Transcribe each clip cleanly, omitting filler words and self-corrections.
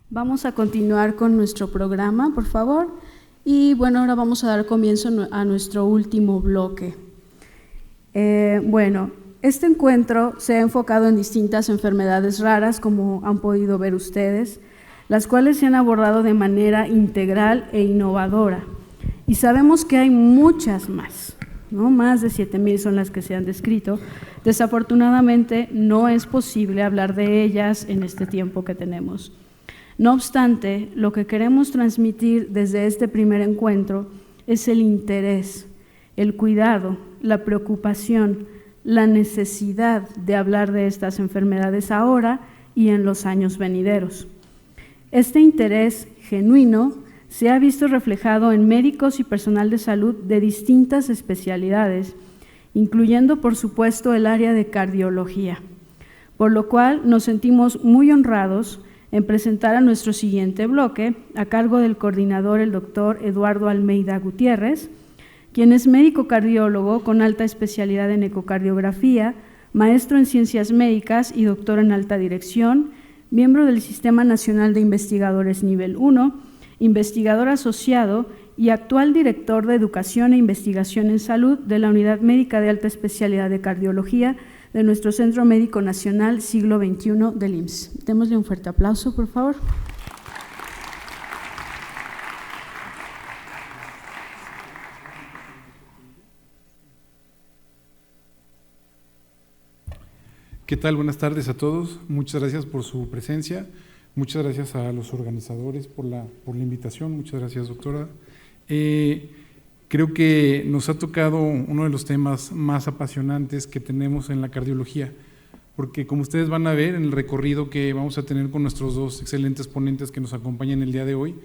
Vamos a continuar con nuestro programa, por favor. Y bueno, ahora vamos a dar comienzo a nuestro último bloque. Este encuentro se ha enfocado en distintas enfermedades raras, como han podido ver ustedes, las cuales se han abordado de manera integral e innovadora. Y sabemos que hay muchas más, ¿no? Más de 7,000 son las que se han descrito. Desafortunadamente, no es posible hablar de ellas en este tiempo que tenemos. No obstante, lo que queremos transmitir desde este primer encuentro es el interés, el cuidado, la preocupación, la necesidad de hablar de estas enfermedades ahora y en los años venideros. Este interés genuino se ha visto reflejado en médicos y personal de salud de distintas especialidades, incluyendo, por supuesto, el área de cardiología, por lo cual nos sentimos muy honrados en presentar a nuestro siguiente bloque, a cargo del coordinador, el doctor Eduardo Almeida Gutiérrez, quien es médico cardiólogo con alta especialidad en ecocardiografía, maestro en ciencias médicas y doctor en alta dirección, miembro del Sistema Nacional de Investigadores Nivel 1, investigador asociado y actual director de Educación e Investigación en Salud de la Unidad Médica de Alta Especialidad de Cardiología de nuestro Centro Médico Nacional Siglo XXI del IMSS. Démosle un fuerte aplauso, por favor. ¿Qué tal? Buenas tardes a todos. Muchas gracias por su presencia. Muchas gracias a los organizadores por la invitación. Muchas gracias, doctora. Creo que nos ha tocado uno de los temas más apasionantes que tenemos en la cardiología, porque como ustedes van a ver en el recorrido que vamos a tener con nuestros dos excelentes ponentes que nos acompañan el día de hoy,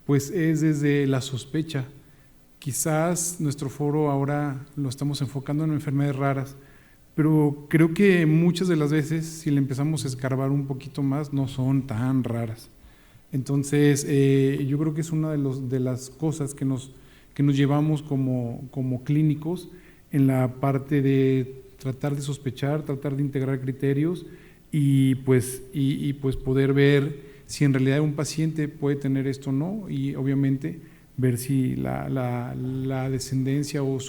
pues es desde la sospecha. Quizás nuestro foro ahora lo estamos enfocando en enfermedades raras, pero creo que muchas de las veces, si le empezamos a escarbar un poquito más, no son tan raras. Entonces, yo creo que es una de las cosas que nos llevamos como clínicos en la parte de tratar de sospechar, tratar de integrar criterios y pues poder ver si en realidad un paciente puede tener esto o no, y obviamente ver si la descendencia o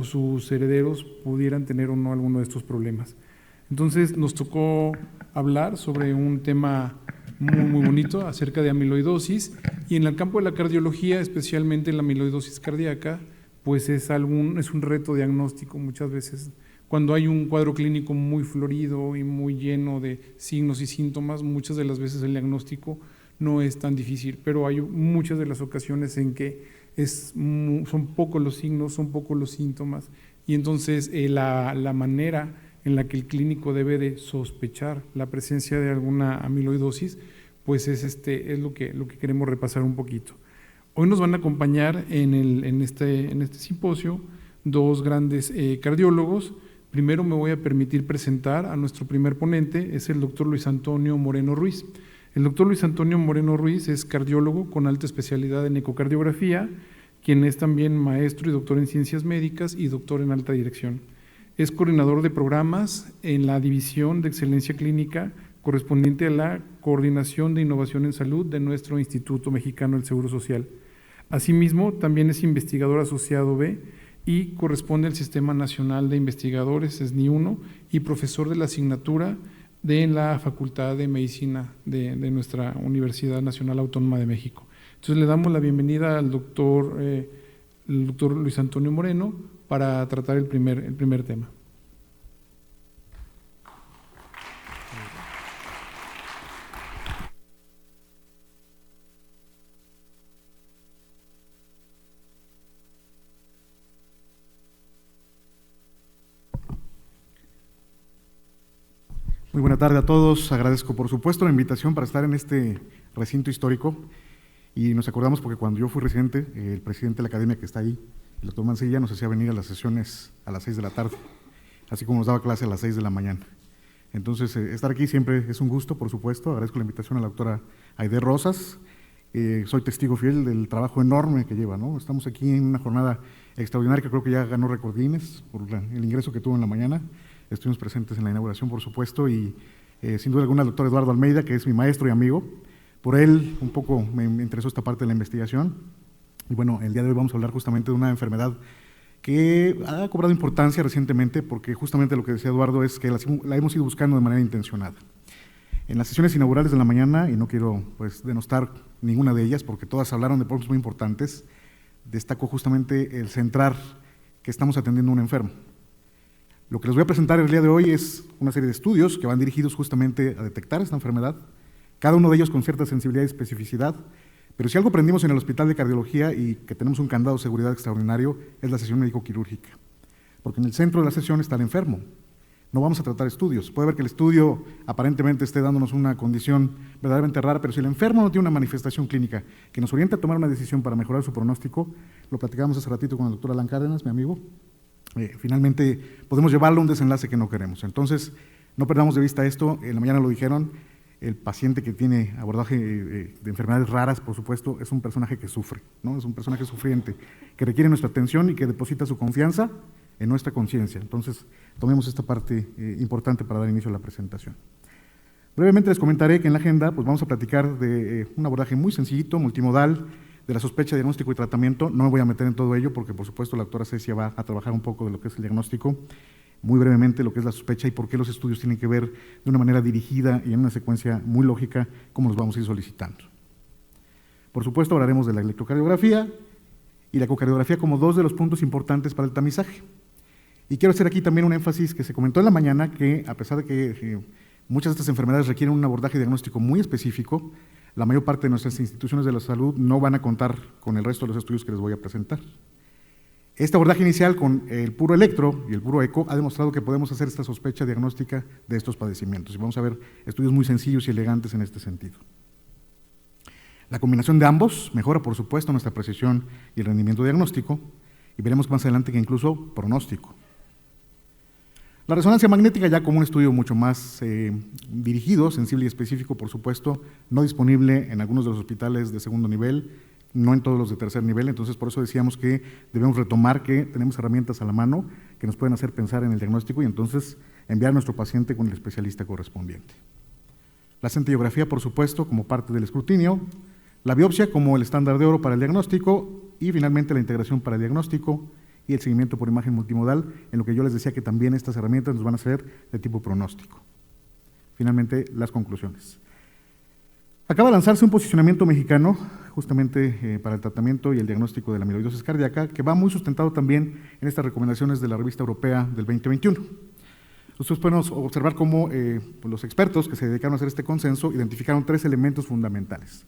sus herederos pudieran tener o no alguno de estos problemas. Entonces nos tocó hablar sobre un tema muy bonito acerca de amiloidosis, y en el campo de la cardiología, especialmente la amiloidosis cardíaca, pues es un reto diagnóstico muchas veces. Cuando hay un cuadro clínico muy florido y muy lleno de signos y síntomas, muchas de las veces el diagnóstico no es tan difícil, pero hay muchas de las ocasiones en que son pocos los signos, son pocos los síntomas, y entonces la manera en la que el clínico debe de sospechar la presencia de alguna amiloidosis, pues es lo que queremos repasar un poquito. Hoy nos van a acompañar en este simposio dos grandes cardiólogos. Primero me voy a permitir presentar a nuestro primer ponente, es el doctor Luis Antonio Moreno Ruiz. El doctor Luis Antonio Moreno Ruiz es cardiólogo con alta especialidad en ecocardiografía, quien es también maestro y doctor en ciencias médicas y doctor en alta dirección. Es coordinador de programas en la División de Excelencia Clínica correspondiente a la Coordinación de Innovación en Salud de nuestro Instituto Mexicano del Seguro Social. Asimismo, también es investigador asociado B y corresponde al Sistema Nacional de Investigadores, SNI 1, y profesor de la asignatura de la Facultad de Medicina de nuestra Universidad Nacional Autónoma de México. Entonces le damos la bienvenida al doctor Luis Antonio Moreno para tratar el primer tema. Muy buena tarde a todos. Agradezco por supuesto la invitación para estar en este recinto histórico, y nos acordamos porque cuando yo fui residente, el presidente de la academia que está ahí, el doctor Mancilla, nos hacía venir a las sesiones a las 6 de la tarde, así como nos daba clase a las 6 de la mañana. Entonces, estar aquí siempre es un gusto, por supuesto. Agradezco la invitación a la doctora Aide Rosas. Soy testigo fiel del trabajo enorme que lleva, ¿no? Estamos aquí en una jornada extraordinaria que creo que ya ganó récord Guinness por el ingreso que tuvo en la mañana. Estuvimos presentes en la inauguración, por supuesto, y sin duda alguna el doctor Eduardo Almeida, que es mi maestro y amigo, Por él un poco me interesó esta parte de la investigación. Y bueno, el día de hoy vamos a hablar justamente de una enfermedad que ha cobrado importancia recientemente, porque justamente lo que decía Eduardo es que la hemos ido buscando de manera intencionada. En las sesiones inaugurales de la mañana, y no quiero pues denostar ninguna de ellas, porque todas hablaron de puntos muy importantes, destaco justamente el centrar que estamos atendiendo a un enfermo. Lo que les voy a presentar el día de hoy es una serie de estudios que van dirigidos justamente a detectar esta enfermedad, cada uno de ellos con cierta sensibilidad y especificidad, pero si algo aprendimos en el Hospital de Cardiología y que tenemos un candado de seguridad extraordinario es la sesión médico-quirúrgica, porque en el centro de la sesión está el enfermo. No vamos a tratar estudios. Puede ver que el estudio aparentemente esté dándonos una condición verdaderamente rara, pero si el enfermo no tiene una manifestación clínica que nos oriente a tomar una decisión para mejorar su pronóstico, lo platicábamos hace ratito con el doctor Alan Cárdenas, mi amigo, finalmente podemos llevarlo a un desenlace que no queremos. Entonces, no perdamos de vista esto. En la mañana lo dijeron, el paciente que tiene abordaje de enfermedades raras, por supuesto, es un personaje que sufre, ¿no? Es un personaje sufriente, que requiere nuestra atención y que deposita su confianza en nuestra conciencia. Entonces, tomemos esta parte importante para dar inicio a la presentación. Brevemente les comentaré que en la agenda pues vamos a platicar de un abordaje muy sencillito, multimodal, de la sospecha, diagnóstico y tratamiento. No me voy a meter en todo ello porque, por supuesto, la doctora Cecia va a trabajar un poco de lo que es el diagnóstico, muy brevemente lo que es la sospecha y por qué los estudios tienen que ver de una manera dirigida y en una secuencia muy lógica cómo los vamos a ir solicitando. Por supuesto, hablaremos de la electrocardiografía y la ecocardiografía como dos de los puntos importantes para el tamizaje. Y quiero hacer aquí también un énfasis que se comentó en la mañana, que a pesar de que muchas de estas enfermedades requieren un abordaje diagnóstico muy específico, la mayor parte de nuestras instituciones de la salud no van a contar con el resto de los estudios que les voy a presentar. Este abordaje inicial con el puro electro y el puro eco ha demostrado que podemos hacer esta sospecha diagnóstica de estos padecimientos. Y vamos a ver estudios muy sencillos y elegantes en este sentido. La combinación de ambos mejora, por supuesto, nuestra precisión y el rendimiento diagnóstico, y veremos más adelante que incluso pronóstico. La resonancia magnética, ya como un estudio mucho más dirigido, sensible y específico, por supuesto, no disponible en algunos de los hospitales de segundo nivel, no en todos los de tercer nivel, entonces por eso decíamos que debemos retomar que tenemos herramientas a la mano que nos pueden hacer pensar en el diagnóstico y entonces enviar a nuestro paciente con el especialista correspondiente. La centellografía, por supuesto, como parte del escrutinio, la biopsia como el estándar de oro para el diagnóstico y finalmente la integración para el diagnóstico y el seguimiento por imagen multimodal, en lo que yo les decía que también estas herramientas nos van a ser de tipo pronóstico. Finalmente, las conclusiones. Acaba de lanzarse un posicionamiento mexicano, justamente para el tratamiento y el diagnóstico de la amiloidosis cardíaca, que va muy sustentado también en estas recomendaciones de la revista europea del 2021. Ustedes pueden observar cómo los expertos que se dedicaron a hacer este consenso identificaron 3 elementos fundamentales.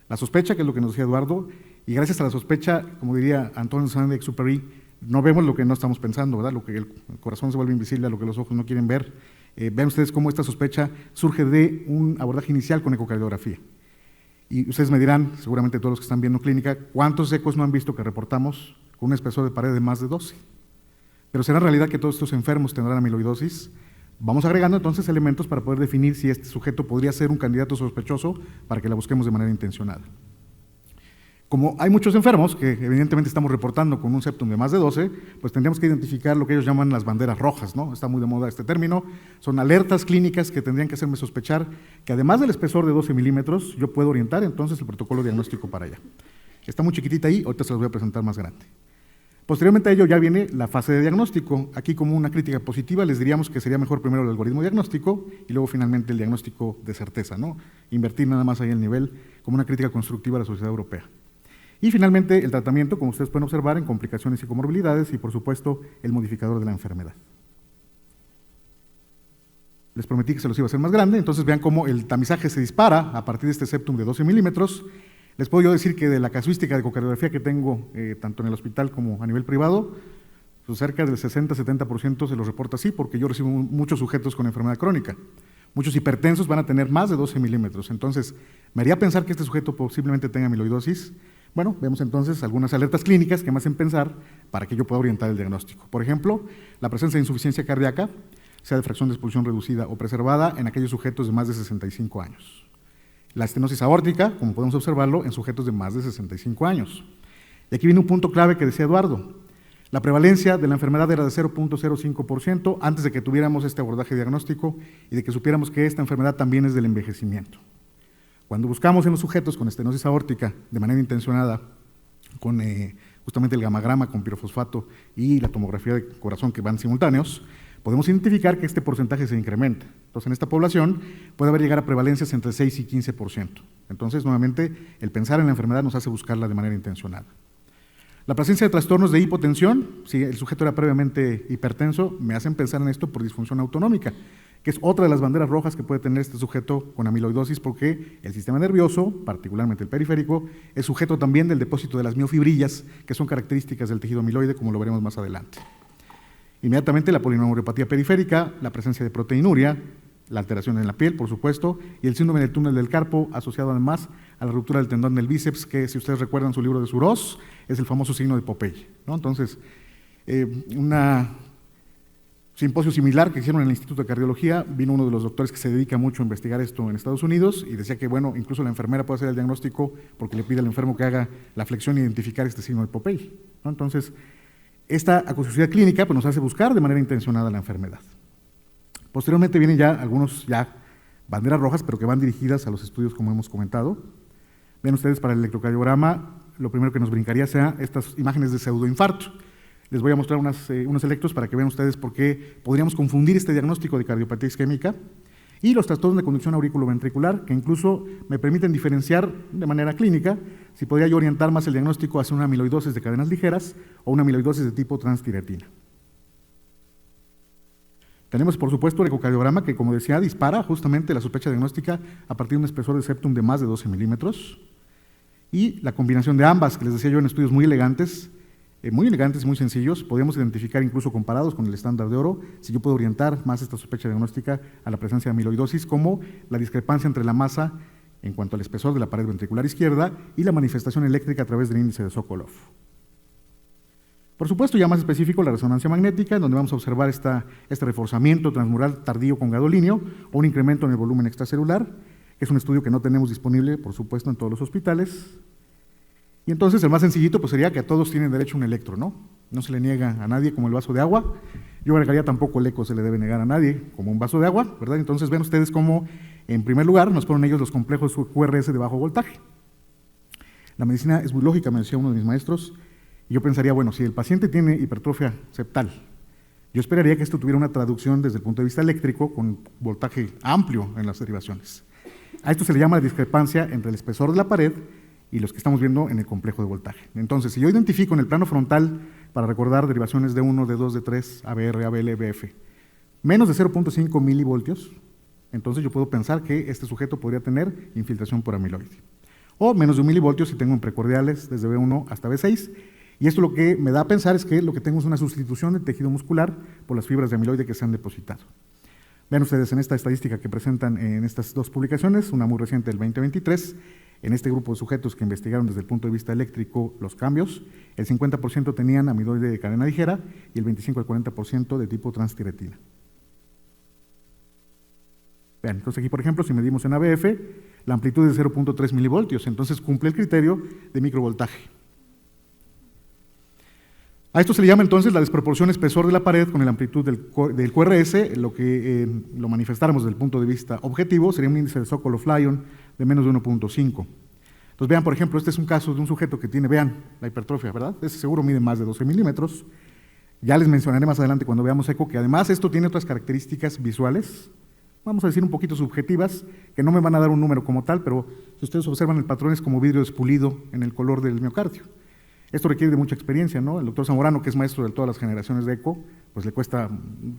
La sospecha, que es lo que nos decía Eduardo, y gracias a la sospecha, como diría Antoine de Saint-Exupéry, no vemos lo que no estamos pensando, ¿verdad? Lo que el corazón se vuelve invisible a lo que los ojos no quieren ver. Vean ustedes cómo esta sospecha surge de un abordaje inicial con ecocardiografía. Y ustedes me dirán, seguramente todos los que están viendo clínica, ¿cuántos ecos no han visto que reportamos con un espesor de pared de más de 12? Pero ¿será realidad que todos estos enfermos tendrán amiloidosis? Vamos agregando entonces elementos para poder definir si este sujeto podría ser un candidato sospechoso para que la busquemos de manera intencionada. Como hay muchos enfermos que evidentemente estamos reportando con un septum de más de 12, pues tendríamos que identificar lo que ellos llaman las banderas rojas, ¿no? Está muy de moda este término. Son alertas clínicas que tendrían que hacerme sospechar que además del espesor de 12 milímetros, yo puedo orientar entonces el protocolo diagnóstico para allá. Está muy chiquitita ahí, ahorita se las voy a presentar más grande. Posteriormente a ello ya viene la fase de diagnóstico. Aquí, como una crítica positiva, les diríamos que sería mejor primero el algoritmo diagnóstico y luego finalmente el diagnóstico de certeza, ¿no? Invertir nada más ahí el nivel como una crítica constructiva a la sociedad europea. Y finalmente el tratamiento, como ustedes pueden observar, en complicaciones y comorbilidades y, por supuesto, el modificador de la enfermedad. Les prometí que se los iba a hacer más grande, entonces vean cómo el tamizaje se dispara a partir de este septum de 12 milímetros. Les puedo yo decir que de la casuística de ecocardiografía que tengo, tanto en el hospital como a nivel privado, pues cerca del 60-70% se los reporta así, porque yo recibo muchos sujetos con enfermedad crónica. Muchos hipertensos van a tener más de 12 milímetros, entonces me haría pensar que este sujeto posiblemente tenga amiloidosis. Bueno, vemos entonces algunas alertas clínicas que me hacen pensar para que yo pueda orientar el diagnóstico. Por ejemplo, la presencia de insuficiencia cardíaca, sea de fracción de expulsión reducida o preservada en aquellos sujetos de más de 65 años. La estenosis aórtica, como podemos observarlo, en sujetos de más de 65 años. Y aquí viene un punto clave que decía Eduardo. La prevalencia de la enfermedad era de 0.05% antes de que tuviéramos este abordaje diagnóstico y de que supiéramos que esta enfermedad también es del envejecimiento. Cuando buscamos en los sujetos con estenosis aórtica de manera intencionada, con justamente el gamagrama con pirofosfato y la tomografía de corazón que van simultáneos, podemos identificar que este porcentaje se incrementa. Entonces, en esta población puede haber llegar a prevalencias entre 6 y 15%. Entonces, nuevamente, el pensar en la enfermedad nos hace buscarla de manera intencionada. La presencia de trastornos de hipotensión, si el sujeto era previamente hipertenso, me hacen pensar en esto por disfunción autonómica, que es otra de las banderas rojas que puede tener este sujeto con amiloidosis, porque el sistema nervioso, particularmente el periférico, es sujeto también del depósito de las miofibrillas, que son características del tejido amiloide, como lo veremos más adelante. Inmediatamente la polineuropatía periférica, la presencia de proteinuria, la alteración en la piel, por supuesto, y el síndrome del túnel del carpo, asociado además a la ruptura del tendón del bíceps, que si ustedes recuerdan su libro de Suros, es el famoso signo de Popeye, ¿no? Entonces, un simposio similar que hicieron en el Instituto de Cardiología, vino uno de los doctores que se dedica mucho a investigar esto en Estados Unidos y decía que, bueno, incluso la enfermera puede hacer el diagnóstico porque le pide al enfermo que haga la flexión e identificar este signo de Popeye, ¿no? Entonces, esta acuciosidad clínica pues, nos hace buscar de manera intencionada la enfermedad. Posteriormente vienen ya algunos banderas rojas, pero que van dirigidas a los estudios como hemos comentado. Ven ustedes para el electrocardiograma, lo primero que nos brincaría sea estas imágenes de pseudoinfarto. Les voy a mostrar unos electros para que vean ustedes por qué podríamos confundir este diagnóstico de cardiopatía isquémica y los trastornos de conducción auriculoventricular, que incluso me permiten diferenciar de manera clínica si podría yo orientar más el diagnóstico hacia una amiloidosis de cadenas ligeras o una amiloidosis de tipo transtiretina. Tenemos, por supuesto, el ecocardiograma que, como decía, dispara justamente la sospecha diagnóstica a partir de un espesor de septum de más de 12 milímetros. Y la combinación de ambas, que les decía yo en estudios muy elegantes y muy sencillos, podríamos identificar incluso comparados con el estándar de oro, si yo puedo orientar más esta sospecha diagnóstica a la presencia de amiloidosis, como la discrepancia entre la masa en cuanto al espesor de la pared ventricular izquierda y la manifestación eléctrica a través del índice de Sokolov. Por supuesto, ya más específico, la resonancia magnética, en donde vamos a observar este reforzamiento transmural tardío con gadolinio o un incremento en el volumen extracelular, que es un estudio que no tenemos disponible, por supuesto, en todos los hospitales. Y entonces el más sencillito pues, sería que a todos tienen derecho a un electro, ¿no? No se le niega a nadie como el vaso de agua. Yo agregaría tampoco el eco se le debe negar a nadie como un vaso de agua, ¿verdad? Entonces ven ustedes cómo, en primer lugar, nos ponen ellos los complejos QRS de bajo voltaje. La medicina es muy lógica, me decía uno de mis maestros, y yo pensaría, bueno, si el paciente tiene hipertrofia septal, yo esperaría que esto tuviera una traducción desde el punto de vista eléctrico con voltaje amplio en las derivaciones. A esto se le llama la discrepancia entre el espesor de la pared y los que estamos viendo en el complejo de voltaje. Entonces, si yo identifico en el plano frontal, para recordar derivaciones de 1, de 2, de 3, ABR, ABL, BF, menos de 0.5 milivoltios, entonces yo puedo pensar que este sujeto podría tener infiltración por amiloide. O menos de 1 milivoltio si tengo en precordiales desde B1 hasta B6, y esto lo que me da a pensar es que lo que tengo es una sustitución del tejido muscular por las fibras de amiloide que se han depositado. Vean ustedes en esta estadística que presentan en estas dos publicaciones, una muy reciente del 2023, en este grupo de sujetos que investigaron desde el punto de vista eléctrico los cambios, el 50% tenían amiloide de cadena ligera y el 25 al 40% de tipo transtiretina. Vean, entonces aquí por ejemplo si medimos en ABF, la amplitud es 0.3 milivoltios, entonces cumple el criterio de microvoltaje. A esto se le llama entonces la desproporción espesor de la pared con la amplitud del QRS, lo que lo manifestáramos desde el punto de vista objetivo sería un índice de Sokolov-Lyon de menos de 1.5. Entonces vean, por ejemplo, este es un caso de un sujeto que tiene, vean, la hipertrofia, ¿verdad? Ese seguro mide más de 12 milímetros. Ya les mencionaré más adelante cuando veamos eco que además esto tiene otras características visuales, vamos a decir un poquito subjetivas, que no me van a dar un número como tal, pero si ustedes observan el patrón es como vidrio despulido en el color del miocardio. Esto requiere de mucha experiencia, ¿no? El doctor Zamorano, que es maestro de todas las generaciones de eco, pues le cuesta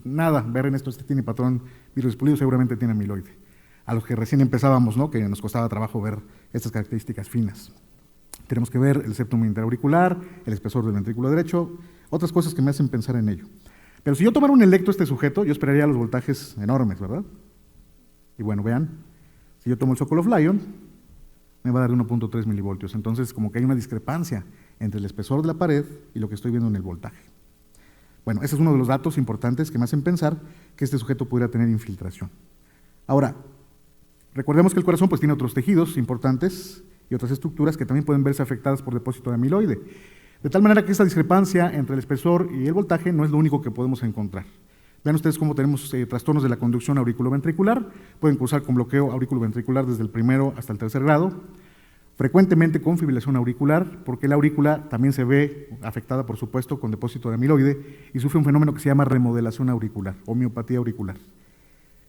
nada ver en esto, este tiene patrón vidrio despulido, seguramente tiene amiloide. A los que recién empezábamos, ¿no? Que nos costaba trabajo ver estas características finas. Tenemos que ver el septum interauricular, el espesor del ventrículo derecho, otras cosas que me hacen pensar en ello. Pero si yo tomara un electro a este sujeto, yo esperaría los voltajes enormes, ¿verdad? Y bueno, vean, si yo tomo el Sokolov-Lyon, me va a dar 1.3 milivoltios. Entonces, como que hay una discrepancia entre el espesor de la pared y lo que estoy viendo en el voltaje. Bueno, ese es uno de los datos importantes que me hacen pensar que este sujeto pudiera tener infiltración. Ahora, recordemos que el corazón pues, tiene otros tejidos importantes y otras estructuras que también pueden verse afectadas por depósito de amiloide. De tal manera que esta discrepancia entre el espesor y el voltaje no es lo único que podemos encontrar. Vean ustedes cómo tenemos trastornos de la conducción auriculoventricular, pueden cursar con bloqueo auriculoventricular desde el primero hasta el tercer grado, frecuentemente con fibrilación auricular, porque la aurícula también se ve afectada, por supuesto, con depósito de amiloide y sufre un fenómeno que se llama remodelación auricular o miopatía auricular.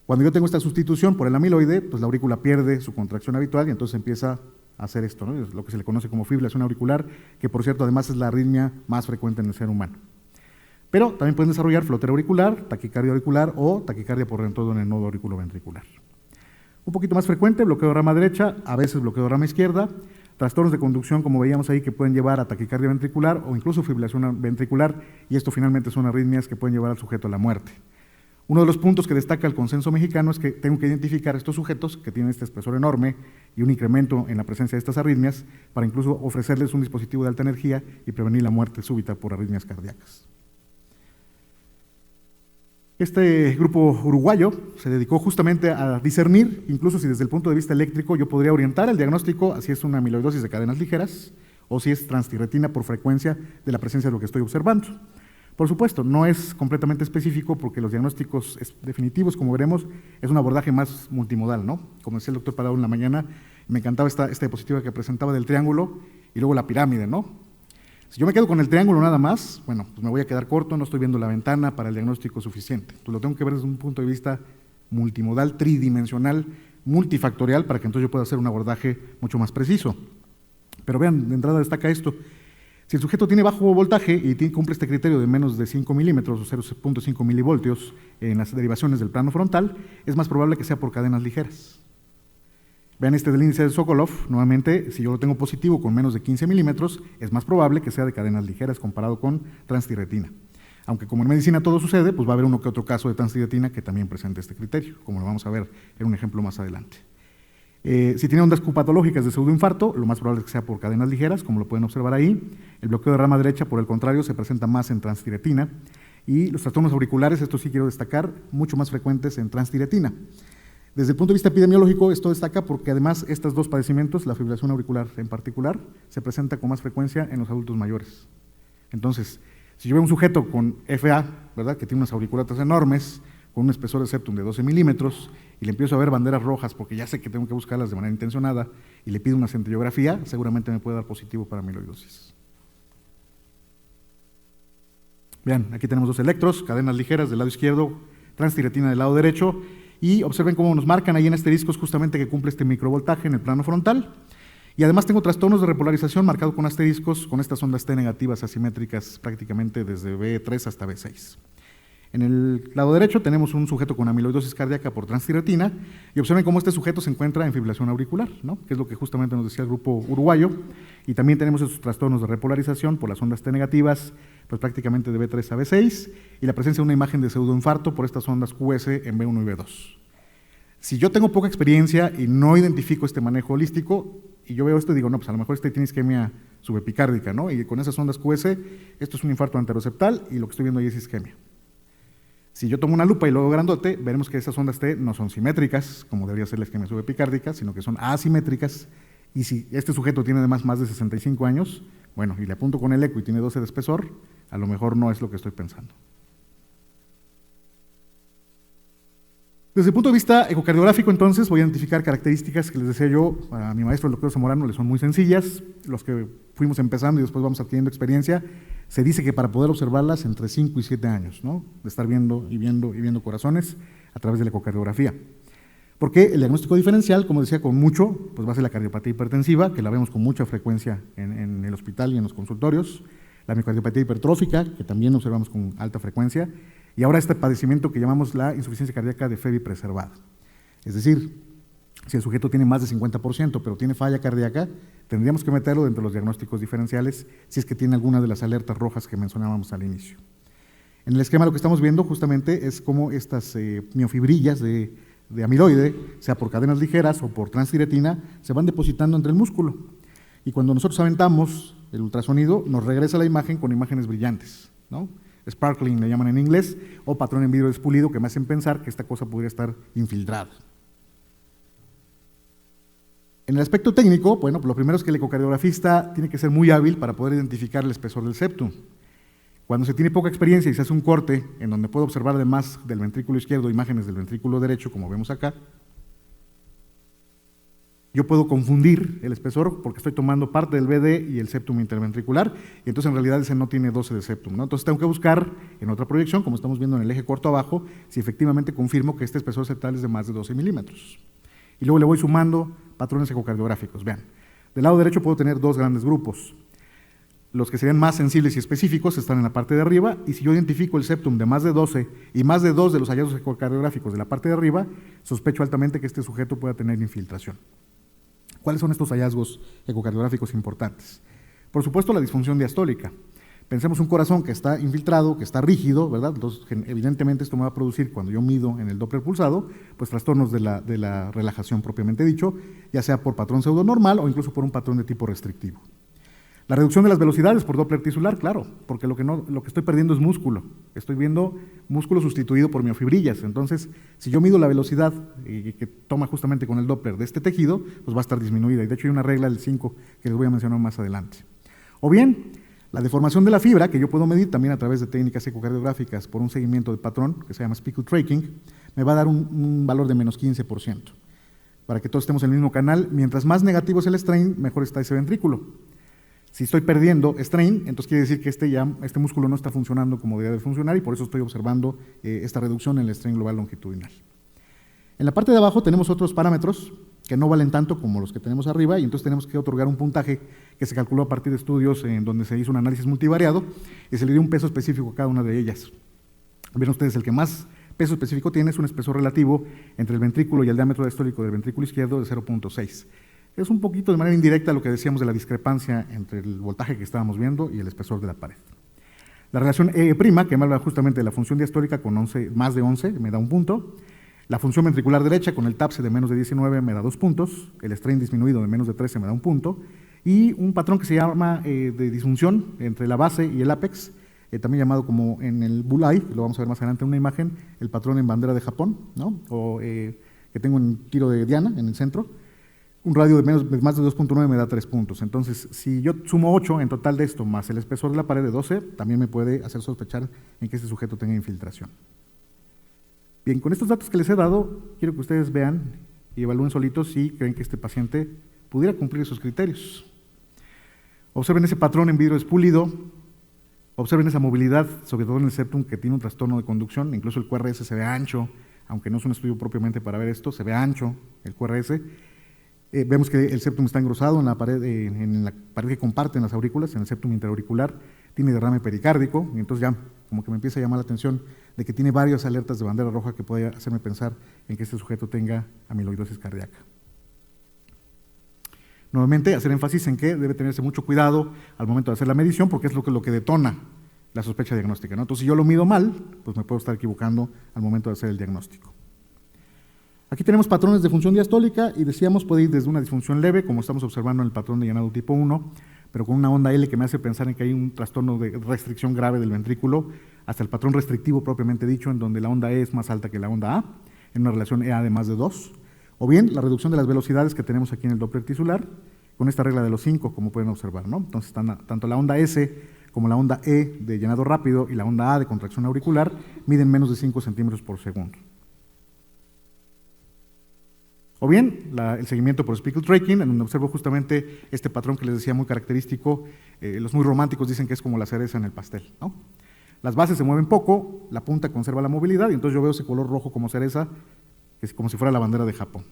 Cuando yo tengo esta sustitución por el amiloide, pues la aurícula pierde su contracción habitual y entonces empieza a hacer esto, ¿no? Es lo que se le conoce como fibrilación auricular, que por cierto además es la arritmia más frecuente en el ser humano. Pero también pueden desarrollar flotera auricular, taquicardia auricular o taquicardia por retorno en el nodo auriculoventricular. Un poquito más frecuente, bloqueo de rama derecha, a veces bloqueo de rama izquierda, trastornos de conducción, como veíamos ahí, que pueden llevar a taquicardia ventricular o incluso fibrilación ventricular, y esto finalmente son arritmias que pueden llevar al sujeto a la muerte. Uno de los puntos que destaca el consenso mexicano es que tengo que identificar estos sujetos que tienen este espesor enorme y un incremento en la presencia de estas arritmias para incluso ofrecerles un dispositivo de alta energía y prevenir la muerte súbita por arritmias cardíacas. Este grupo uruguayo se dedicó justamente a discernir, incluso si desde el punto de vista eléctrico yo podría orientar el diagnóstico a si es una amiloidosis de cadenas ligeras o si es transtirretina por frecuencia de la presencia de lo que estoy observando. Por supuesto, no es completamente específico porque los diagnósticos definitivos, como veremos, es un abordaje más multimodal, ¿no? Como decía el doctor Parado en la mañana, me encantaba esta diapositiva que presentaba del triángulo y luego la pirámide, ¿no? Si yo me quedo con el triángulo nada más, bueno, pues me voy a quedar corto, no estoy viendo la ventana para el diagnóstico suficiente. Entonces lo tengo que ver desde un punto de vista multimodal, tridimensional, multifactorial, para que entonces yo pueda hacer un abordaje mucho más preciso. Pero vean, de entrada destaca esto. Si el sujeto tiene bajo voltaje y cumple este criterio de menos de 5 milímetros o 0.5 milivoltios en las derivaciones del plano frontal, es más probable que sea por cadenas ligeras. Vean este del índice de Sokolov, nuevamente, si yo lo tengo positivo con menos de 15 milímetros, es más probable que sea de cadenas ligeras comparado con transtirretina. Aunque como en medicina todo sucede, pues va a haber uno que otro caso de transtirretina que también presente este criterio, como lo vamos a ver en un ejemplo más adelante. Si tiene ondas patológicas de pseudoinfarto, lo más probable es que sea por cadenas ligeras, como lo pueden observar ahí. El bloqueo de rama derecha, por el contrario, se presenta más en transtirretina. Y los trastornos auriculares, esto sí quiero destacar, mucho más frecuentes en transtirretina. Desde el punto de vista epidemiológico, esto destaca porque además estos dos padecimientos, la fibrilación auricular en particular, se presenta con más frecuencia en los adultos mayores. Entonces, si yo veo un sujeto con FA, ¿verdad?, que tiene unas auriculatas enormes, con un espesor de septum de 12 milímetros, y le empiezo a ver banderas rojas porque ya sé que tengo que buscarlas de manera intencionada, y le pido una centellografía, seguramente me puede dar positivo para amiloidosis. Vean, aquí tenemos dos electros, cadenas ligeras del lado izquierdo, transtirretina del lado derecho, y observen cómo nos marcan ahí en asteriscos justamente que cumple este microvoltaje en el plano frontal. Y además tengo trastornos de repolarización marcado con asteriscos con estas ondas T negativas asimétricas prácticamente desde B3 hasta B6. En el lado derecho tenemos un sujeto con amiloidosis cardíaca por transtirretina y observen cómo este sujeto se encuentra en fibrilación auricular, ¿no?, que es lo que justamente nos decía el grupo uruguayo, y también tenemos esos trastornos de repolarización por las ondas T negativas, pues prácticamente de B3 a B6, y la presencia de una imagen de pseudoinfarto por estas ondas QS en B1 y B2. Si yo tengo poca experiencia y no identifico este manejo holístico, y yo veo esto y digo, no, pues a lo mejor este tiene isquemia subepicárdica, ¿no?, y con esas ondas QS, esto es un infarto anteroseptal y lo que estoy viendo ahí es isquemia. Si yo tomo una lupa y lo hago grandote, veremos que esas ondas T no son simétricas, como debería ser la isquemia subepicárdica, sino que son asimétricas, y si este sujeto tiene además más de 65 años, bueno, y le apunto con el eco y tiene 12 de espesor, a lo mejor no es lo que estoy pensando. Desde el punto de vista ecocardiográfico, entonces, voy a identificar características que les decía yo a mi maestro, el doctor Zamorano, le son muy sencillas. Los que fuimos empezando y después vamos adquiriendo experiencia, se dice que para poder observarlas entre 5 y 7 años, ¿no?, de estar viendo y viendo y viendo corazones a través de la ecocardiografía. Porque el diagnóstico diferencial, como decía, con mucho, pues va a ser la cardiopatía hipertensiva, que la vemos con mucha frecuencia en el hospital y en los consultorios, la miocardiopatía hipertrófica, que también observamos con alta frecuencia, y ahora este padecimiento que llamamos la insuficiencia cardíaca de FEBI preservada. Es decir, si el sujeto tiene más de 50%, pero tiene falla cardíaca, tendríamos que meterlo dentro de los diagnósticos diferenciales si es que tiene alguna de las alertas rojas que mencionábamos al inicio. En el esquema lo que estamos viendo justamente es cómo estas miofibrillas de amiloide, sea por cadenas ligeras o por transtirretina, se van depositando entre el músculo. Y cuando nosotros aventamos el ultrasonido, nos regresa la imagen con imágenes brillantes, ¿no?, sparkling le llaman en inglés, o patrón en vidrio despulido, que me hacen pensar que esta cosa podría estar infiltrada. En el aspecto técnico, bueno, pues lo primero es que el ecocardiografista tiene que ser muy hábil para poder identificar el espesor del septum. Cuando se tiene poca experiencia y se hace un corte en donde puedo observar además del ventrículo izquierdo imágenes del ventrículo derecho, como vemos acá, yo puedo confundir el espesor porque estoy tomando parte del BD y el septum interventricular, y entonces en realidad ese no tiene 12 de septum, ¿no? Entonces tengo que buscar en otra proyección, como estamos viendo en el eje corto abajo, si efectivamente confirmo que este espesor septal es de más de 12 milímetros. Y luego le voy sumando patrones ecocardiográficos. Vean, del lado derecho puedo tener dos grandes grupos. Los que serían más sensibles y específicos están en la parte de arriba, y si yo identifico el septum de más de 12 y más de 2 de los hallazgos ecocardiográficos de la parte de arriba, sospecho altamente que este sujeto pueda tener infiltración. ¿Cuáles son estos hallazgos ecocardiográficos importantes? Por supuesto, la disfunción diastólica. Pensemos un corazón que está infiltrado, que está rígido, ¿verdad? Entonces, evidentemente esto me va a producir, cuando yo mido en el Doppler pulsado, pues trastornos de la relajación propiamente dicho, ya sea por patrón pseudonormal o incluso por un patrón de tipo restrictivo. La reducción de las velocidades por Doppler tisular, claro, porque lo que estoy perdiendo es músculo. Estoy viendo músculo sustituido por miofibrillas. Entonces, si yo mido la velocidad que toma justamente con el Doppler de este tejido, pues va a estar disminuida. Y de hecho hay una regla del 5 que les voy a mencionar más adelante. O bien, la deformación de la fibra, que yo puedo medir también a través de técnicas ecocardiográficas por un seguimiento de patrón que se llama speckle tracking, me va a dar un valor de menos 15%. Para que todos estemos en el mismo canal, mientras más negativo es el strain, mejor está ese ventrículo. Si estoy perdiendo strain, entonces quiere decir que este músculo no está funcionando como debe de funcionar, y por eso estoy observando esta reducción en el strain global longitudinal. En la parte de abajo tenemos otros parámetros que no valen tanto como los que tenemos arriba, y entonces tenemos que otorgar un puntaje que se calculó a partir de estudios en donde se hizo un análisis multivariado y se le dio un peso específico a cada una de ellas. Ven ustedes, el que más peso específico tiene es un espesor relativo entre el ventrículo y el diámetro diastólico del ventrículo izquierdo de 0.6. Es un poquito de manera indirecta lo que decíamos de la discrepancia entre el voltaje que estábamos viendo y el espesor de la pared. La relación E', que me habla justamente de la función diastólica con más de 11, me da un punto. La función ventricular derecha con el TAPSE de menos de 19 me da 2 puntos. El strain disminuido de menos de 13 me da un punto. Y un patrón que se llama de disfunción entre la base y el ápex, también llamado como en el bullseye, lo vamos a ver más adelante en una imagen, el patrón en bandera de Japón, ¿no? O que tengo en tiro de Diana en el centro. Un radio de más de 2.9 me da 3 puntos. Entonces, si yo sumo 8 en total de esto, más el espesor de la pared de 12, también me puede hacer sospechar en que este sujeto tenga infiltración. Bien, con estos datos que les he dado, quiero que ustedes vean y evalúen solitos si creen que este paciente pudiera cumplir esos criterios. Observen ese patrón en vidrio espulido, observen esa movilidad, sobre todo en el septum, que tiene un trastorno de conducción, incluso el QRS se ve ancho, aunque no es un estudio propiamente para ver esto, se ve ancho el QRS. Vemos que el septum está engrosado en la pared que comparten las aurículas, en el septum interauricular, tiene derrame pericárdico, y entonces ya como que me empieza a llamar la atención de que tiene varias alertas de bandera roja que puede hacerme pensar en que este sujeto tenga amiloidosis cardíaca. Nuevamente, hacer énfasis en que debe tenerse mucho cuidado al momento de hacer la medición, porque es lo que detona la sospecha diagnóstica, ¿no? Entonces, si yo lo mido mal, pues me puedo estar equivocando al momento de hacer el diagnóstico. Aquí tenemos patrones de función diastólica y decíamos puede ir desde una disfunción leve, como estamos observando en el patrón de llenado tipo 1, pero con una onda L que me hace pensar en que hay un trastorno de restricción grave del ventrículo, hasta el patrón restrictivo propiamente dicho, en donde la onda E es más alta que la onda A, en una relación EA de más de 2, o bien la reducción de las velocidades que tenemos aquí en el Doppler tisular, con esta regla de los 5, como pueden observar, ¿no? Entonces, tanto la onda S como la onda E de llenado rápido y la onda A de contracción auricular miden menos de 5 centímetros por segundo. O bien, el seguimiento por speckle tracking, en donde observo justamente este patrón que les decía muy característico, los muy románticos dicen que es como la cereza en el pastel, ¿no? Las bases se mueven poco, la punta conserva la movilidad, y entonces yo veo ese color rojo como cereza, que es como si fuera la bandera de Japón.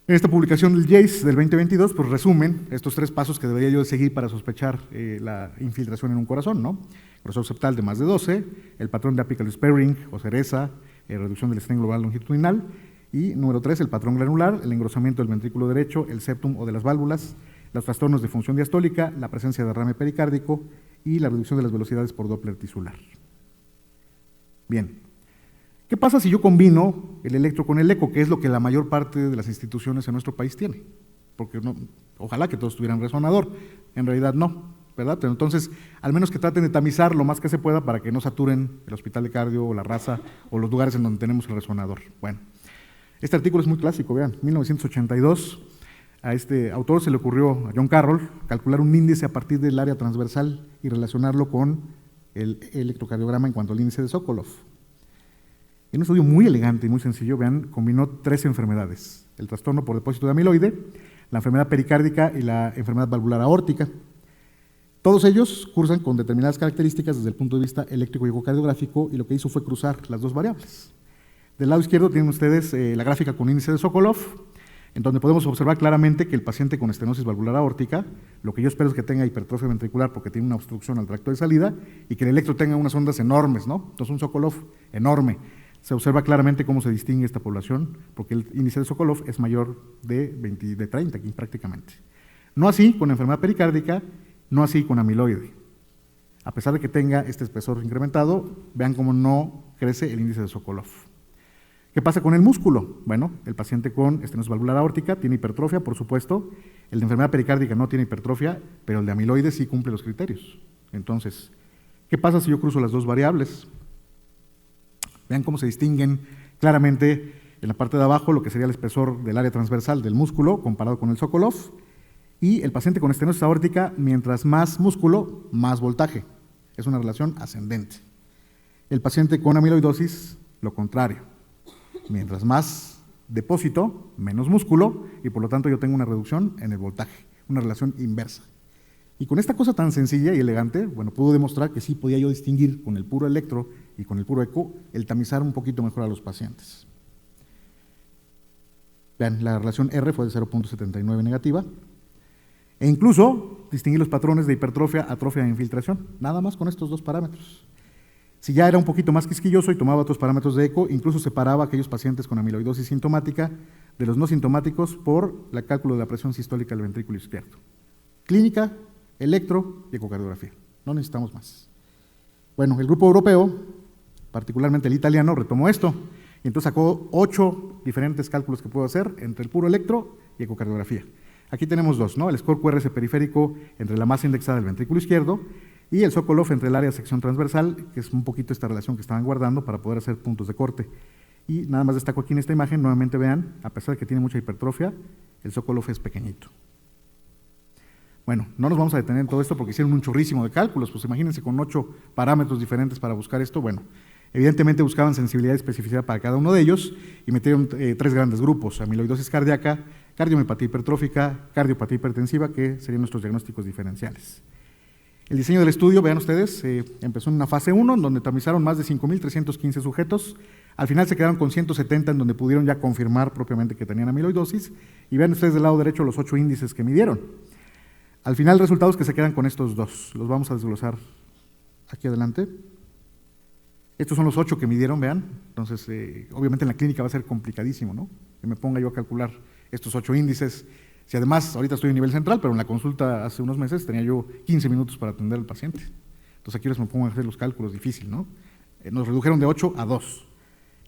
En esta publicación del JACE del 2022, pues resumen estos 3 pasos que debería yo de seguir para sospechar la infiltración en un corazón, ¿no? Grosor septal de más de 12, el patrón de apical sparing o cereza, reducción del strain global longitudinal, y número 3, el patrón granular, el engrosamiento del ventrículo derecho, el septum o de las válvulas, los trastornos de función diastólica, la presencia de derrame pericárdico y la reducción de las velocidades por Doppler tisular. Bien, ¿qué pasa si yo combino el electro con el eco, que es lo que la mayor parte de las instituciones en nuestro país tiene? Porque ojalá que todos tuvieran resonador, en realidad no, ¿verdad? Pero entonces, al menos que traten de tamizar lo más que se pueda para que no saturen el hospital de cardio o la raza o los lugares en donde tenemos el resonador. Bueno, este artículo es muy clásico, vean, 1982, a este autor se le ocurrió, a John Carroll, calcular un índice a partir del área transversal y relacionarlo con el electrocardiograma en cuanto al índice de Sokolov. En un estudio muy elegante y muy sencillo, vean, combinó 3 enfermedades: el trastorno por depósito de amiloide, la enfermedad pericárdica y la enfermedad valvular aórtica. Todos ellos cursan con determinadas características desde el punto de vista eléctrico y ecocardiográfico, y lo que hizo fue cruzar las 2 variables. Del lado izquierdo tienen ustedes la gráfica con índice de Sokolov, en donde podemos observar claramente que el paciente con estenosis valvular aórtica, lo que yo espero es que tenga hipertrofia ventricular porque tiene una obstrucción al tracto de salida, y que el electro tenga unas ondas enormes, ¿no? Entonces un Sokolov enorme. Se observa claramente cómo se distingue esta población, porque el índice de Sokolov es mayor de 30 aquí prácticamente. No así con enfermedad pericárdica, no así con amiloide. A pesar de que tenga este espesor incrementado, vean cómo no crece el índice de Sokolov. ¿Qué pasa con el músculo? Bueno, el paciente con estenosis valvular aórtica tiene hipertrofia, por supuesto. El de enfermedad pericárdica no tiene hipertrofia, pero el de amiloide sí cumple los criterios. Entonces, ¿qué pasa si yo cruzo las 2 variables? Vean cómo se distinguen claramente en la parte de abajo lo que sería el espesor del área transversal del músculo comparado con el Sokolov, y el paciente con estenosis aórtica, mientras más músculo, más voltaje. Es una relación ascendente. El paciente con amiloidosis, lo contrario. Mientras más depósito, menos músculo, y por lo tanto yo tengo una reducción en el voltaje, una relación inversa. Y con esta cosa tan sencilla y elegante, bueno, pudo demostrar que sí podía yo distinguir con el puro electro y con el puro eco, el tamizar un poquito mejor a los pacientes. Vean, la relación R fue de 0.79 negativa, e incluso distinguir los patrones de hipertrofia, atrofia e infiltración, nada más con estos 2 parámetros. Si ya era un poquito más quisquilloso y tomaba otros parámetros de eco, incluso separaba a aquellos pacientes con amiloidosis sintomática de los no sintomáticos por el cálculo de la presión sistólica del ventrículo izquierdo. Clínica, electro y ecocardiografía. No necesitamos más. Bueno, el grupo europeo, particularmente el italiano, retomó esto y entonces sacó 8 diferentes cálculos que puedo hacer entre el puro electro y ecocardiografía. Aquí tenemos 2, ¿no? El score QRS periférico entre la masa indexada del ventrículo izquierdo y el Sokolov entre el área de sección transversal, que es un poquito esta relación que estaban guardando para poder hacer puntos de corte. Y nada más destaco aquí en esta imagen, nuevamente vean, a pesar de que tiene mucha hipertrofia, el Sokolov es pequeñito. Bueno, no nos vamos a detener en todo esto porque hicieron un chorrísimo de cálculos, pues imagínense con 8 parámetros diferentes para buscar esto. Bueno, evidentemente buscaban sensibilidad y especificidad para cada uno de ellos y metieron 3 grandes grupos: amiloidosis cardíaca, cardiomiopatía hipertrófica, cardiopatía hipertensiva, que serían nuestros diagnósticos diferenciales. El diseño del estudio, vean ustedes, empezó en una fase 1, en donde tamizaron más de 5.315 sujetos. Al final se quedaron con 170, en donde pudieron ya confirmar propiamente que tenían amiloidosis. Y vean ustedes del lado derecho los 8 índices que midieron. Al final, resultados que se quedan con estos 2. Los vamos a desglosar aquí adelante. Estos son los 8 que midieron, vean. Entonces, obviamente en la clínica va a ser complicadísimo, ¿no? Que me ponga yo a calcular estos 8 índices. Si además, ahorita estoy en nivel central, pero en la consulta hace unos meses tenía yo 15 minutos para atender al paciente. Entonces aquí les me pongo a hacer los cálculos, difícil, ¿no? Nos redujeron de 8 a 2.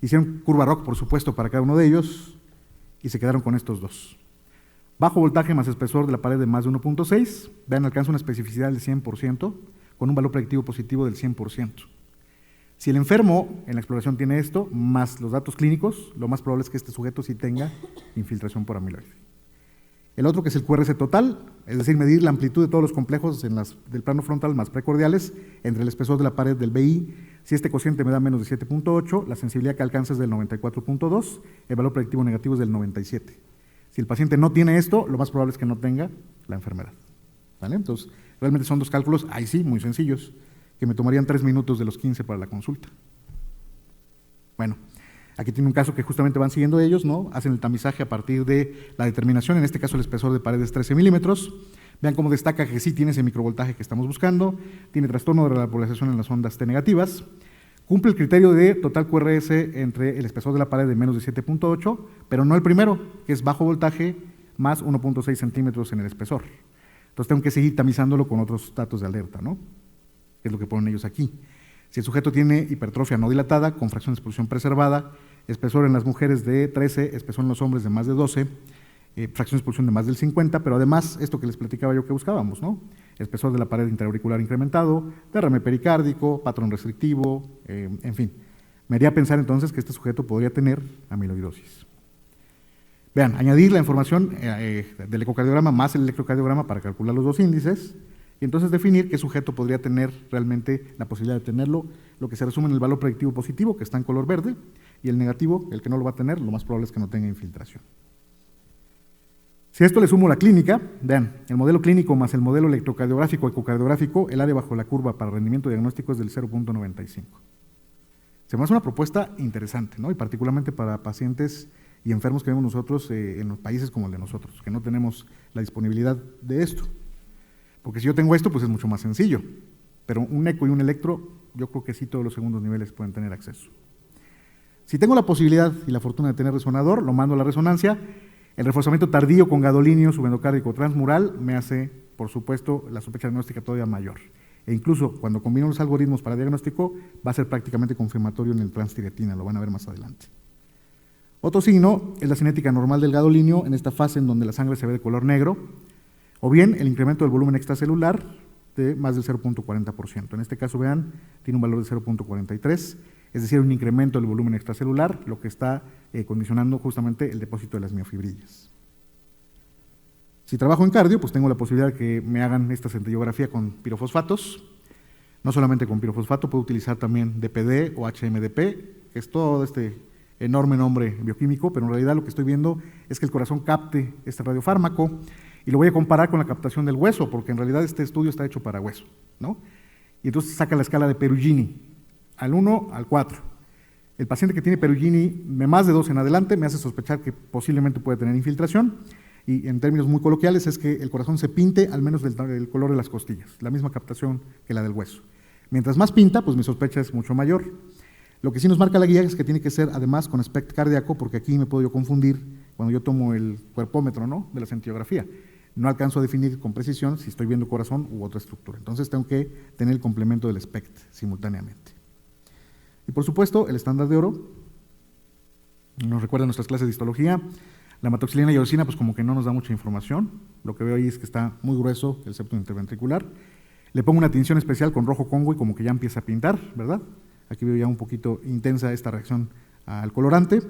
Hicieron curva ROC, por supuesto, para cada uno de ellos, y se quedaron con estos 2. Bajo voltaje más espesor de la pared de más de 1.6, vean, alcanza una especificidad del 100%, con un valor predictivo positivo del 100%. Si el enfermo en la exploración tiene esto, más los datos clínicos, lo más probable es que este sujeto sí tenga infiltración por amiloide. El otro, que es el QRS total, es decir, medir la amplitud de todos los complejos del plano frontal más precordiales entre el espesor de la pared del BI. Si este cociente me da menos de 7.8, la sensibilidad que alcanza es del 94.2, el valor predictivo negativo es del 97. Si el paciente no tiene esto, lo más probable es que no tenga la enfermedad. ¿Vale? Entonces, realmente son 2 cálculos, ahí sí, muy sencillos, que me tomarían 3 minutos de los 15 para la consulta. Bueno, aquí tiene un caso que justamente van siguiendo ellos, ¿no? Hacen el tamizaje a partir de la determinación, en este caso el espesor de pared es 13 milímetros. Vean cómo destaca que sí tiene ese microvoltaje que estamos buscando, tiene trastorno de repolarización en las ondas T negativas, cumple el criterio de total QRS entre el espesor de la pared de menos de 7.8, pero no el primero, que es bajo voltaje más 1.6 centímetros en el espesor. Entonces tengo que seguir tamizándolo con otros datos de alerta, ¿no? Que es lo que ponen ellos aquí. Si el sujeto tiene hipertrofia no dilatada, con fracción de expulsión preservada, espesor en las mujeres de 13, espesor en los hombres de más de 12, fracción de expulsión de más del 50, pero además, esto que les platicaba yo que buscábamos, ¿no? Espesor de la pared interauricular incrementado, derrame pericárdico, patrón restrictivo, en fin. Me haría pensar entonces que este sujeto podría tener amiloidosis. Vean, añadir la información del ecocardiograma más el electrocardiograma para calcular los dos índices, y entonces definir qué sujeto podría tener realmente la posibilidad de tenerlo, lo que se resume en el valor predictivo positivo, que está en color verde, y el negativo, el que no lo va a tener, lo más probable es que no tenga infiltración. Si a esto le sumo la clínica, vean, el modelo clínico más el modelo electrocardiográfico ecocardiográfico, el área bajo la curva para rendimiento diagnóstico es del 0.95. Se me hace una propuesta interesante, ¿no? Y particularmente para pacientes y enfermos que vemos nosotros en los países como el de nosotros, que no tenemos la disponibilidad de esto. Porque si yo tengo esto, pues es mucho más sencillo. Pero un eco y un electro, yo creo que sí todos los segundos niveles pueden tener acceso. Si tengo la posibilidad y la fortuna de tener resonador, lo mando a la resonancia. El reforzamiento tardío con gadolinio subendocárdico transmural me hace, por supuesto, la sospecha diagnóstica todavía mayor. E incluso cuando combino los algoritmos para diagnóstico, va a ser prácticamente confirmatorio en el transtiretina, lo van a ver más adelante. Otro signo es la cinética normal del gadolinio en esta fase en donde la sangre se ve de color negro, o bien el incremento del volumen extracelular de más del 0.40%. En este caso, vean, tiene un valor de 0.43, es decir, un incremento del volumen extracelular, lo que está condicionando justamente el depósito de las miofibrillas. Si trabajo en cardio, pues tengo la posibilidad de que me hagan esta centellografía con pirofosfatos. No solamente con pirofosfato, puedo utilizar también DPD o HMDP, que es todo este enorme nombre bioquímico, pero en realidad lo que estoy viendo es que el corazón capte este radiofármaco y lo voy a comparar con la captación del hueso, porque en realidad este estudio está hecho para hueso, ¿no? Y entonces saca la escala de Perugini, al 1 al 4. El paciente que tiene Perugini de más de 2 en adelante me hace sospechar que posiblemente puede tener infiltración, y en términos muy coloquiales es que el corazón se pinte al menos del color de las costillas, la misma captación que la del hueso. Mientras más pinta, pues mi sospecha es mucho mayor. Lo que sí nos marca la guía es que tiene que ser además con SPECT cardíaco, porque aquí me puedo yo confundir cuando yo tomo el cuerpómetro, ¿no?, de la centellografía. No alcanzo a definir con precisión si estoy viendo corazón u otra estructura. Entonces tengo que tener el complemento del SPECT simultáneamente. Y por supuesto, el estándar de oro, nos recuerda nuestras clases de histología. La hematoxilina y eosina, pues como que no nos da mucha información. Lo que veo ahí es que está muy grueso el septo interventricular. Le pongo una tinción especial con rojo Congo y como que ya empieza a pintar, ¿verdad? Aquí veo ya un poquito intensa esta reacción al colorante.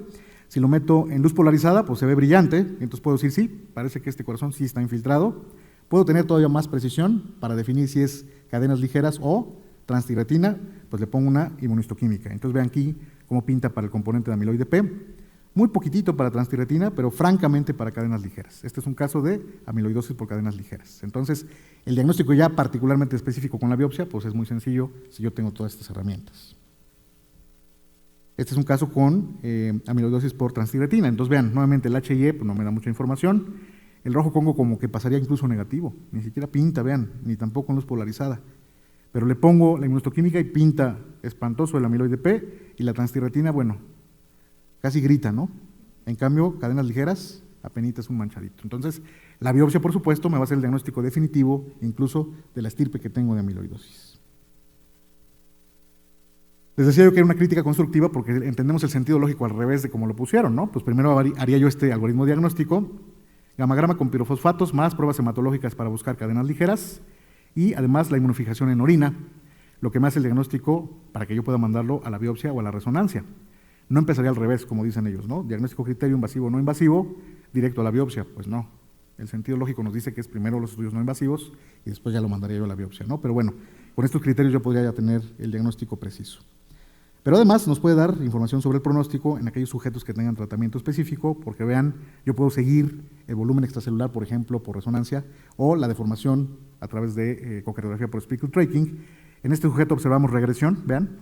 Si lo meto en luz polarizada, pues se ve brillante, entonces puedo decir sí, parece que este corazón sí está infiltrado. Puedo tener todavía más precisión para definir si es cadenas ligeras o transtiretina, pues le pongo una inmunistoquímica. Entonces vean aquí cómo pinta para el componente de amiloide P. Muy poquitito para transtiretina, pero francamente para cadenas ligeras. Este es un caso de amiloidosis por cadenas ligeras. Entonces, el diagnóstico ya particularmente específico con la biopsia, pues es muy sencillo si yo tengo todas estas herramientas. Este es un caso con amiloidosis por transtiretina. Entonces, vean, nuevamente el HIE pues no me da mucha información. El rojo Congo como que pasaría incluso negativo. Ni siquiera pinta, vean, ni tampoco en luz polarizada. Pero le pongo la inmunistoquímica y pinta espantoso el amiloide P, y la transtiretina, bueno, casi grita, ¿no? En cambio, cadenas ligeras, apenas un manchadito. Entonces, la biopsia, por supuesto, me va a hacer el diagnóstico definitivo, incluso de la estirpe que tengo de amiloidosis. Les decía yo que era una crítica constructiva porque entendemos el sentido lógico al revés de cómo lo pusieron, ¿no? Pues primero haría yo este algoritmo diagnóstico, gamagrama con pirofosfatos, más pruebas hematológicas para buscar cadenas ligeras, y además la inmunofijación en orina, lo que me hace el diagnóstico para que yo pueda mandarlo a la biopsia o a la resonancia. No empezaría al revés, como dicen ellos, ¿no? Diagnóstico criterio invasivo o no invasivo, directo a la biopsia. Pues no. El sentido lógico nos dice que es primero los estudios no invasivos y después ya lo mandaría yo a la biopsia, ¿no? Pero bueno, con estos criterios yo podría ya tener el diagnóstico preciso. Pero además nos puede dar información sobre el pronóstico en aquellos sujetos que tengan tratamiento específico, porque vean, yo puedo seguir el volumen extracelular, por ejemplo, por resonancia, o la deformación a través de ecocardiografía por speckle tracking. En este sujeto observamos regresión, vean,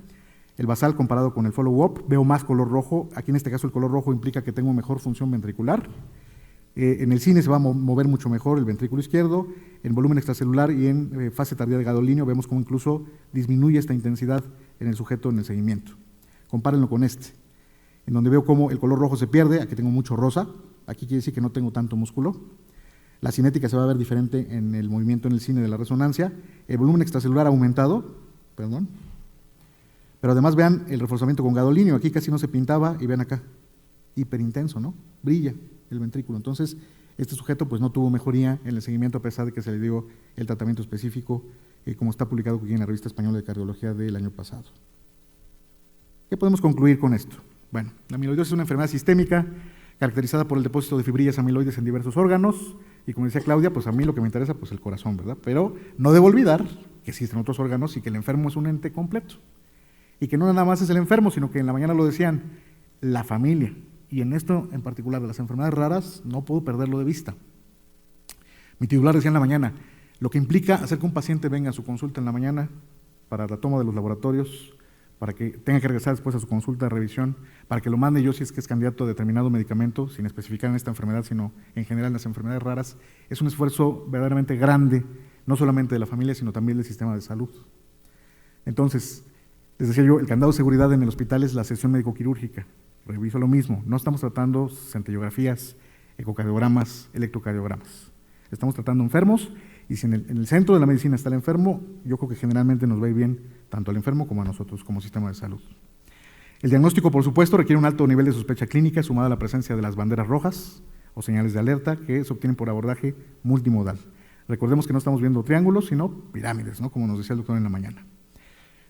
el basal comparado con el follow-up, veo más color rojo. Aquí en este caso el color rojo implica que tengo mejor función ventricular. En el cine se va a mover mucho mejor el ventrículo izquierdo. En volumen extracelular y en fase tardía de gadolinio vemos cómo incluso disminuye esta intensidad en el sujeto en el seguimiento. Compárenlo con este, en donde veo cómo el color rojo se pierde. Aquí tengo mucho rosa, aquí quiere decir que no tengo tanto músculo. La cinética se va a ver diferente en el movimiento en el cine de la resonancia. El volumen extracelular ha aumentado, perdón. Pero además vean el reforzamiento con gadolinio, aquí casi no se pintaba, y vean acá, hiperintenso, ¿no? Brilla el ventrículo. Entonces, este sujeto pues no tuvo mejoría en el seguimiento a pesar de que se le dio el tratamiento específico, como está publicado aquí en la Revista Española de Cardiología del año pasado. ¿Qué podemos concluir con esto? Bueno, la amiloidosis es una enfermedad sistémica caracterizada por el depósito de fibrillas amiloides en diversos órganos, y como decía Claudia, pues a mí lo que me interesa, pues el corazón, ¿verdad? Pero no debo olvidar que existen otros órganos y que el enfermo es un ente completo. Y que no nada más es el enfermo, sino que en la mañana lo decían, la familia. Y en esto en particular de las enfermedades raras, no puedo perderlo de vista. Mi titular decía en la mañana, lo que implica hacer que un paciente venga a su consulta en la mañana para la toma de los laboratorios, para que tenga que regresar después a su consulta de revisión, para que lo mande yo si es que es candidato a determinado medicamento, sin especificar en esta enfermedad, sino en general en las enfermedades raras, es un esfuerzo verdaderamente grande, no solamente de la familia, sino también del sistema de salud. Entonces, les decía yo, el candado de seguridad en el hospital es la sesión médico-quirúrgica. Reviso lo mismo, no estamos tratando centellografías, ecocardiogramas, electrocardiogramas. Estamos tratando enfermos, y si en el centro de la medicina está el enfermo, yo creo que generalmente nos va a ir bien tanto al enfermo como a nosotros como sistema de salud. El diagnóstico, por supuesto, requiere un alto nivel de sospecha clínica sumada a la presencia de las banderas rojas o señales de alerta que se obtienen por abordaje multimodal. Recordemos que no estamos viendo triángulos, sino pirámides, ¿no? Como nos decía el doctor en la mañana.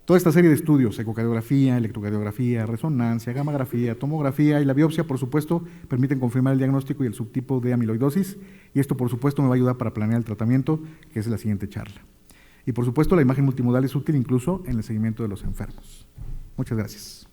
Toda esta serie de estudios, ecocardiografía, electrocardiografía, resonancia, gamografía, tomografía y la biopsia, por supuesto, permiten confirmar el diagnóstico y el subtipo de amiloidosis, y esto, por supuesto, me va a ayudar para planear el tratamiento, que es la siguiente charla. Y, por supuesto, la imagen multimodal es útil incluso en el seguimiento de los enfermos. Muchas gracias.